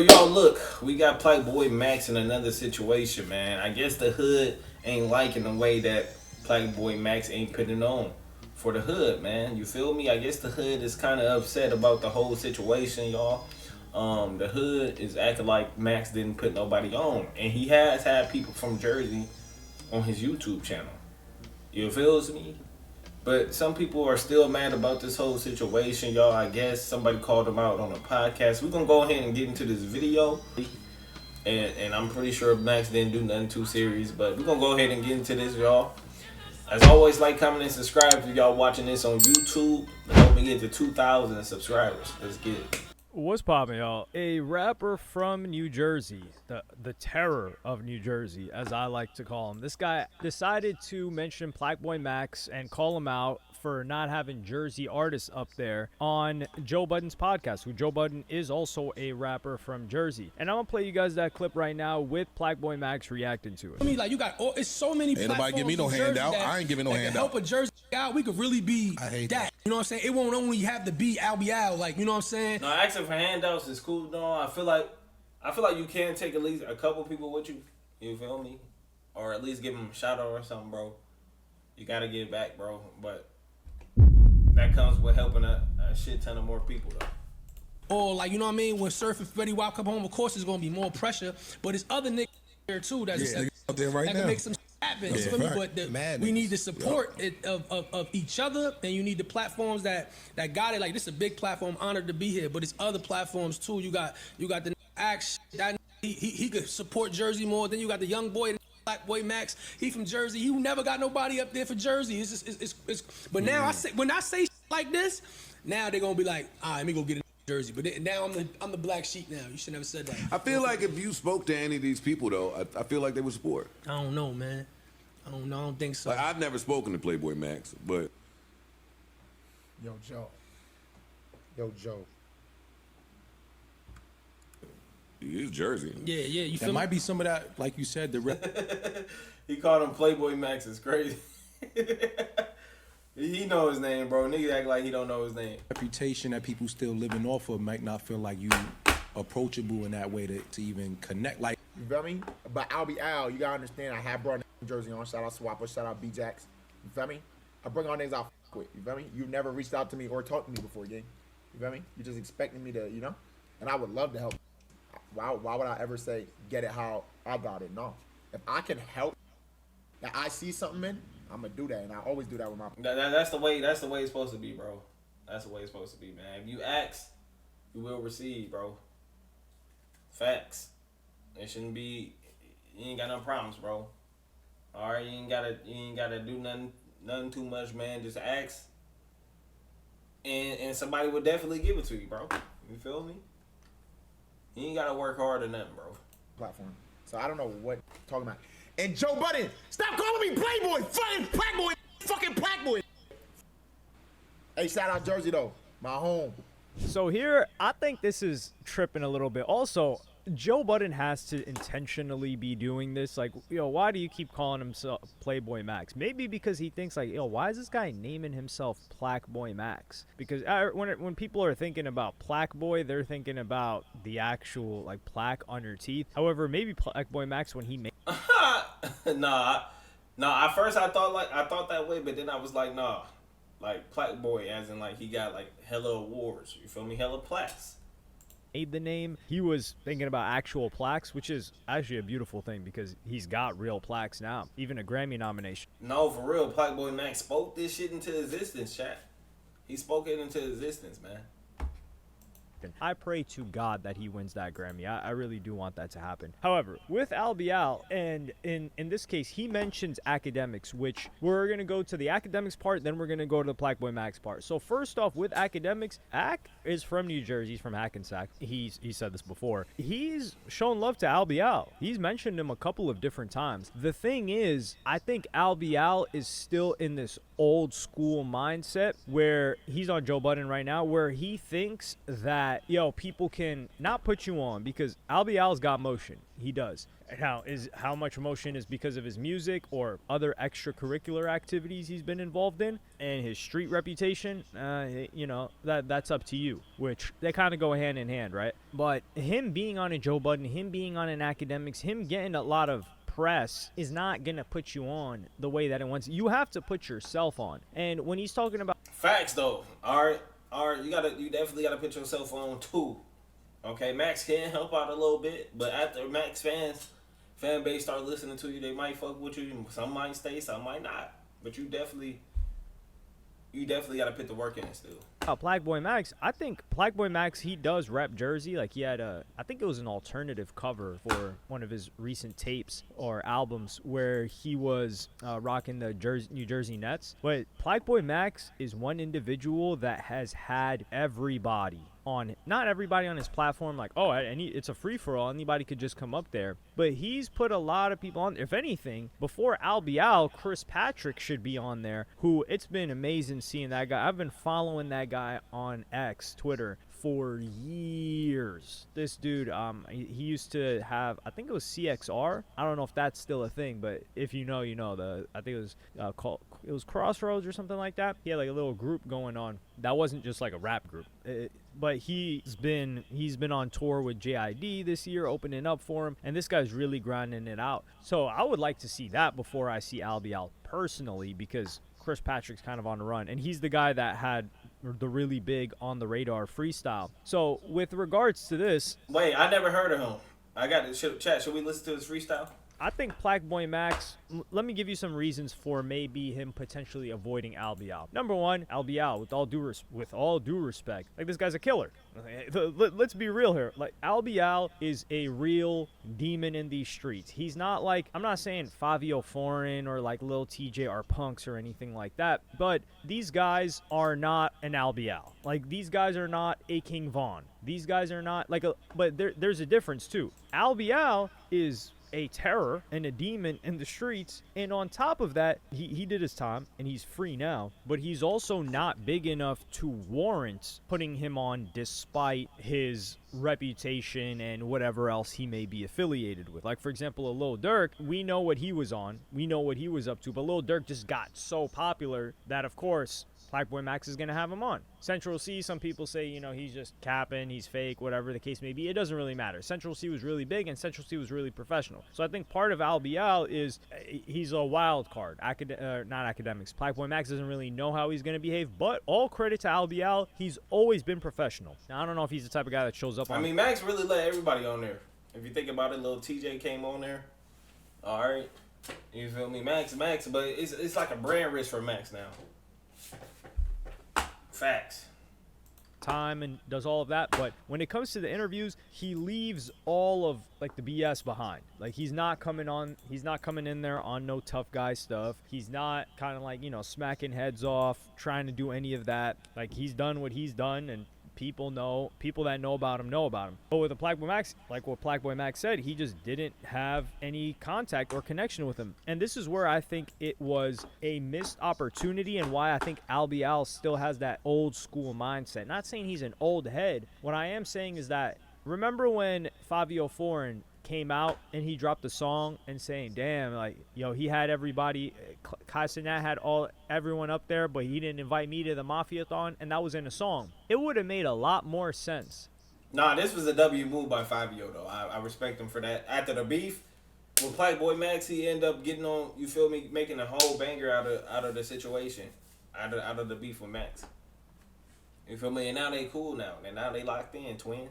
Y'all, look, we got PlaqueBoyMax in another situation, man. I guess the hood ain't liking the way that PlaqueBoyMax ain't putting on for the hood, man. You feel me? I guess the hood is kind of upset about the whole situation, y'all. The hood is acting like Max didn't put nobody on, and he has had people from Jersey on his YouTube channel. You feels me? But some people are still mad about this whole situation, y'all. I guess somebody called them out on a podcast. We're gonna go ahead and get into this video. And I'm pretty sure Max didn't do nothing too serious, but we're gonna go ahead and get into this, y'all. As always, like, comment, and subscribe if y'all watching this on YouTube. Let's hope we get to 2,000 subscribers. Let's get it. What's poppin', y'all? A rapper from New Jersey, the terror of New Jersey, as I like to call him. This guy decided to mention PlaqueBoyMax and call him out for not having Jersey artists up there on Joe Budden's podcast, who Joe Budden is also a rapper from Jersey. And I'm gonna play you guys that clip right now with PlaqueBoyMax reacting to it. I mean, like, you got, it's so many Ain't nobody give me no handout. I ain't giving no handout. Help a Jersey out, we could really be I hate that. You know what I'm saying? It won't only have to be Al, like, you know what I'm saying? No, asking for handouts is cool, though. I feel like you can take at least a couple people with you. You feel me? Or at least give them a shout out or something, bro. You gotta get back, bro. But that comes with helping a shit ton of more people, though. Or, like, you know what I mean? When Surf and Freddie Wild come home, of course, there's gonna be more pressure. But it's other niggas here too that's out there right that now. can make some happen. Yeah, You feel me? But we need the support of each other, and you need the platforms that got it. Like, this is a big platform. Honored to be here, but it's other platforms too. You got the action that he could support Jersey more. Then you got the young boy. PlaqueBoyMax, he from Jersey. He never got nobody up there for Jersey. But now when I say like this, now they're gonna be like, all right, let me go get in Jersey. But now I'm the black sheep now. You should never said that. I feel like if you spoke to any of these people though, I feel like they would support. I don't know, man. I don't think so. Like, I've never spoken to PlaqueBoyMax, but Yo, Joe. he is Jersey. Yeah. You feel There me? might be some of that, like you said, the He called him PlaqueBoyMax. It's crazy. He know his name, bro. Nigga act like he don't know his name. reputation that people still living off of might not feel like you approachable in that way to even connect. Like, You feel me? But I'll be Al. You gotta understand. I have brought Jersey on. Shout out Swapper. Shout out B-Jax. You feel me? I bring all niggas out quick. You feel me? You've never reached out to me or talked to me before, gang. You feel me? You just expecting me to, you know? And I would love to help. Why would I ever say get it how I got it? No. If I can help, that I see something in, I'm gonna do that, and I always do that with my. That's the way. That's the way it's supposed to be, bro. That's the way it's supposed to be, man. If you ask, you will receive, bro. Facts. It shouldn't be. You ain't got no problems, bro. All right, you ain't gotta do nothing too much, man. Just ask, and somebody will definitely give it to you, bro. You feel me? You ain't gotta work hard or nothing, bro. Platform. So I don't know what you're talking about. And Joe Budden, stop calling me Playboy, fucking Blackboy, fucking Blackboy. Hey, shout out Jersey though, my home. So here, I think this is tripping a little bit. Also, Joe Budden has to intentionally be doing this. Like, why do you keep calling himself PlaqueBoyMax? Maybe because he thinks like, why is this guy naming himself PlaqueBoyMax? Because when people are thinking about PlaqueBoy, they're thinking about the actual like plaque on your teeth. However, maybe PlaqueBoyMax when he made Nah. At first I thought that way, but then I was like, nah. Like PlaqueBoy, as in like he got like hella awards. You feel me? Hella plaques. the name, he was thinking about actual plaques, which is actually a beautiful thing because he's got real plaques now, even a Grammy nomination. No, for real, PlaqueBoyMax spoke this shit into existence, chat. He spoke it into existence, man. I pray to God that he wins that Grammy. I really do want that to happen. However, with Al Bial, and in this case, he mentions academics, which we're going to go to the academics part, then we're going to go to the PlaqueBoyMax part. So first off, with academics, Ak is from New Jersey. He's from Hackensack. He said this before. He's shown love to Al Bial. He's mentioned him a couple of different times. The thing is, I think Al Bial is still in this old school mindset where he's on Joe Budden right now, where he thinks that that, yo, people can not put you on, because Albial's got motion. He does. Now, is how much motion is because of his music or other extracurricular activities he's been involved in and his street reputation? You know, that's up to you, which they kind of go hand in hand, right? But him being on a Joe Budden, him being on an Academics, him getting a lot of press is not gonna put you on the way that it wants. You have to put yourself on. And when he's talking about facts though, all right, you definitely gotta put yourself on too. Okay, Max can help out a little bit, but after Max fan base start listening to you, they might fuck with you. Some might stay, some might not. But you definitely gotta put the work in still. PlaqueBoyMax, I think PlaqueBoyMax, he does rep Jersey. Like, he had I think it was an alternative cover for one of his recent tapes or albums where he was rocking the New Jersey Nets. But PlaqueBoyMax is one individual that has had everybody on, not everybody on his platform, like, oh, it's a free-for-all, anybody could just come up there. But he's put a lot of people on. If anything, before Albial, Chris Patrick should be on there, who, it's been amazing seeing that guy. I've been following that guy on X, Twitter, for years. This dude, he used to have, I think it was CXR. I don't know if that's still a thing, but if you know, you know. I think it was called, it was Crossroads or something like that. He had like a little group going on. That wasn't just like a rap group. But he's been on tour with JID this year, opening up for him, and this guy's really grinding it out. So I would like to see that before I see Albial personally, because Chris Patrick's kind of on the run, and he's the guy that had the really big on the radar freestyle. So with regards to this, wait, I never heard of him. I got to chat. Should we listen to his freestyle? I think PlaqueBoyMax, let me give you some reasons for maybe him potentially avoiding Albial. Number one, Albial, with all due respect, like, this guy's a killer. Let's be real here. Like, Albial is a real demon in these streets. He's not like, I'm not saying Fabio Foreign or like Lil TJ are punks or anything like that, but these guys are not an Albial. Like, these guys are not a King Von. These guys are not like but there's a difference too. Albial is a terror and a demon in the streets, and on top of that, he did his time and he's free now, but he's also not big enough to warrant putting him on despite his reputation and whatever else he may be affiliated with. Like, for example, a Lil Durk, we know what he was on, we know what he was up to, but Lil Durk just got so popular that, of course, PlaqueBoyMax is going to have him on. Central C, some people say, you know, he's just capping, he's fake, whatever the case may be. It doesn't really matter. Central C was really big, and Central C was really professional. So I think part of Albial is he's a wild card. Not Academics. PlaqueBoyMax doesn't really know how he's going to behave, but all credit to Albial, he's always been professional. Now, I don't know if he's the type of guy that shows up on... I mean, Max really let everybody on there. If you think about it, Lil TJ came on there. All right. You feel me? Max, but it's like a brand risk for Max now. Facts. Time and does all of that, but when it comes to the interviews, he leaves all of like the BS behind. Like, he's not coming in there on no tough guy stuff. He's not kind of like, you know, smacking heads off, trying to do any of that. Like, he's done what he's done, and people that know about him know about him. But with the PlaqueBoyMax, like what PlaqueBoyMax said, he just didn't have any contact or connection with him. And this is where I think it was a missed opportunity, and why I think Albial still has that old school mindset. Not saying he's an old head. What I am saying is that, remember when Fabio Foreign came out and he dropped a song and saying, damn, like, yo, he had everybody, Kai Cenat had everyone up there, but he didn't invite me to the Mafia-thon, and that was in a song. It would have made a lot more sense. Nah, this was a W move by Fabio, though. I respect him for that. After the beef with PlaqueBoyMax, he ended up getting on, you feel me, making a whole banger out of the situation, out of the beef with Max. You feel me? And now they cool now. And now they locked in, twin.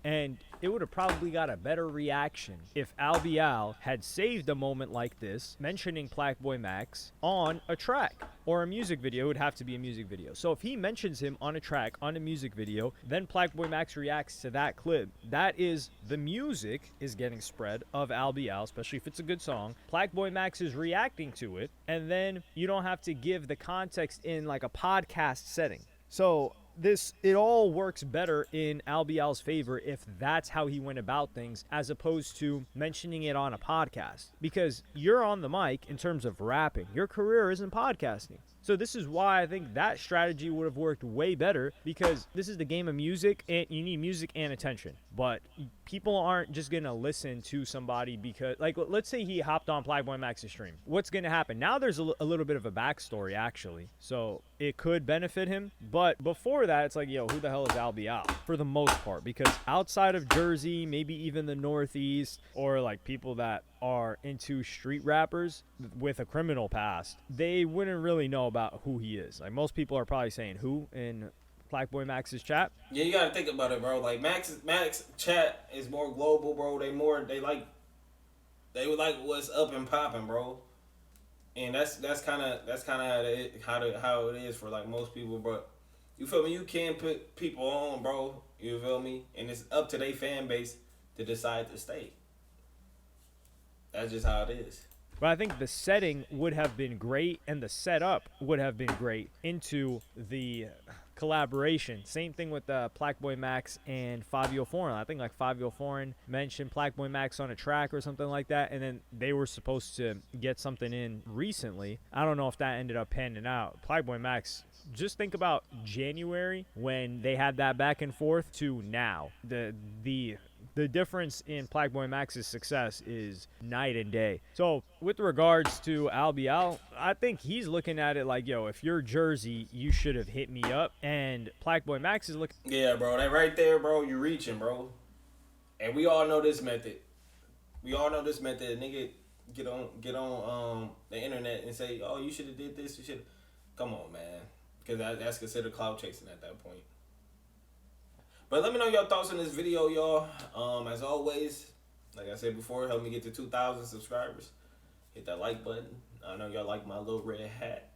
And it would have probably got a better reaction if Albial had saved a moment like this, mentioning PlaqueBoyMax on a track or a music video. It would have to be a music video. So if he mentions him on a track, on a music video, then PlaqueBoyMax reacts to that clip. That is, the music is getting spread of Albial, especially if it's a good song. PlaqueBoyMax is reacting to it, and then you don't have to give the context in like a podcast setting. So it all works better in Albial's favor if that's how he went about things, as opposed to mentioning it on a podcast. Because you're on the mic in terms of rapping. Your career isn't podcasting. So this is why I think that strategy would have worked way better, because this is the game of music and you need music and attention. But people aren't just going to listen to somebody because, like, let's say he hopped on PlaqueBoyMax's stream. What's going to happen? Now there's a little bit of a backstory, actually. So it could benefit him. But before that, it's like, yo, who the hell is Al Bial? For the most part, because outside of Jersey, maybe even the Northeast, or like people that are into street rappers with a criminal past, they wouldn't really know about who he is. Like, most people are probably saying who in PlaqueBoyMax's chat. Yeah, you gotta think about it, bro. Like Max chat is more global, bro. They would like what's up and popping, bro. And that's kind of how it is for like most people, bro. You feel me? You can put people on, bro. You feel me? And it's up to their fan base to decide to stay. That's just how it is. But I think the setting would have been great, and the setup would have been great into the collaboration. Same thing with PlaqueBoyMax and Fabio Foreign. I think like Fabio Foreign mentioned PlaqueBoyMax on a track or something like that, and then they were supposed to get something in recently. I don't know if that ended up panning out. PlaqueBoyMax, just think about January when they had that back and forth to now. The difference in PlaqueBoyMax's success is night and day. So with regards to Al Bial, I think he's looking at it like, yo, if you're Jersey, you should have hit me up. And PlaqueBoyMax is looking. Yeah, bro, that right there, bro, you're reaching, bro. And we all know this method. Nigga, get on the internet and say, oh, you should have did this. You should. Come on, man, because that's considered clout chasing at that point. But let me know your thoughts on this video, y'all. As always, like I said before, help me get to 2,000 subscribers. Hit that like button. I know y'all like my little red hat.